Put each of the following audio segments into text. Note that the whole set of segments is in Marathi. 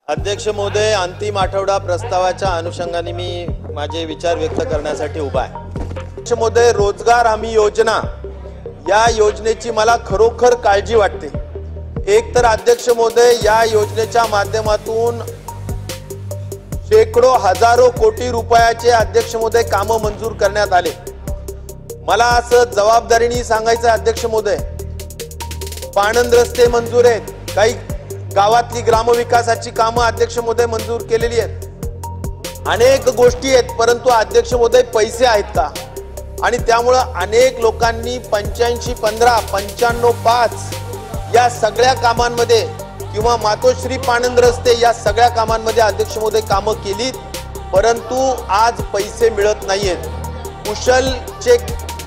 अध्यक्ष महोदय, अंतिम आठवडा प्रस्तावाच्या अनुषंगाने मी माझे विचार व्यक्त करण्यासाठी उभा आहे। अध्यक्ष महोदय, रोजगार हमी योजना या योजनेची मला खरोखर काळजी वाटते। एक तर अध्यक्ष महोदय, या योजनेच्या माध्यमातून शेकडो हजारो कोटी रुपयाचे अध्यक्ष महोदय काम मंजूर करण्यात आले। मला असं जबाबदारीने सांगायचं अध्यक्ष महोदय, पाणंद रस्ते मंजूर आहेत, काही गावातली ग्रामविकासाची कामं अध्यक्ष महोदय मंजूर केलेली आहेत, अनेक गोष्टी आहेत, परंतु अध्यक्ष महोदय पैसे आहेत का? आणि त्यामुळे अनेक लोकांनी 85-15, 95-5 या सगळ्या कामांमध्ये किंवा मातोश्री पाणंद रस्ते या सगळ्या कामांमध्ये अध्यक्ष महोदय कामं केलीत, परंतु आज पैसे मिळत नाहीयेत। कुशलचे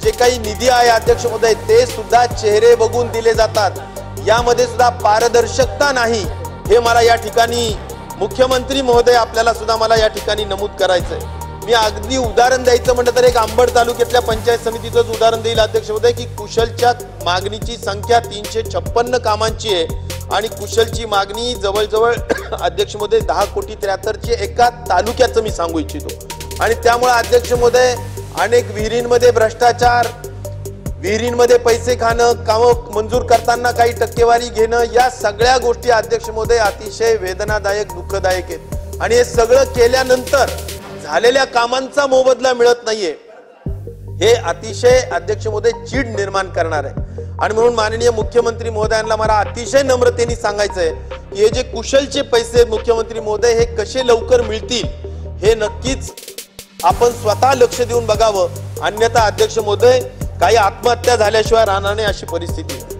जे काही निधी आहे अध्यक्ष महोदय, ते सुद्धा चेहरे बघून दिले जातात, यामध्ये सुद्धा पारदर्शकता नाही। हे मला या ठिकाणी मुख्यमंत्री महोदय आपल्याला सुद्धा मला या ठिकाणी नमूद करायचंय। मी अगदी उदाहरण द्यायचं म्हटलं तर एक अंबड तालुक्यातल्या पंचायत समितीचं उदाहरण देईल अध्यक्ष महोदय, की कुशलच्या मागणीची संख्या 356 कामांची आहे आणि कुशलची मागणी जवळजवळ अध्यक्ष महोदय 10,73,00,000ची एका तालुक्याचं मी सांगू इच्छितो। आणि त्यामुळे अध्यक्ष महोदय, अनेक विहिरींमध्ये भ्रष्टाचार, विहिरींमध्ये पैसे खाणं, काम मंजूर करताना काही टक्केवारी घेणं, या सगळ्या गोष्टी अध्यक्ष महोदय अतिशय वेदनादायक, दुःखदायक आहेत। आणि हे सगळं केल्यानंतर झालेल्या कामांचा मोबदला मिळत नाहीये, हे अतिशय अध्यक्ष महोदय चीड निर्माण करणार आहे। आणि म्हणून माननीय मुख्यमंत्री महोदयांना मला अतिशय नम्रतेने सांगायचंय की हे जे कुशलचे पैसे मुख्यमंत्री महोदय हे कसे लवकर मिळतील, हे नक्कीच आपण स्वतः लक्ष देऊन बघावं, अन्यथा अध्यक्ष महोदय काही आत्महत्या झाल्याशिवाय राहणार नाही अशी परिस्थिती आहे।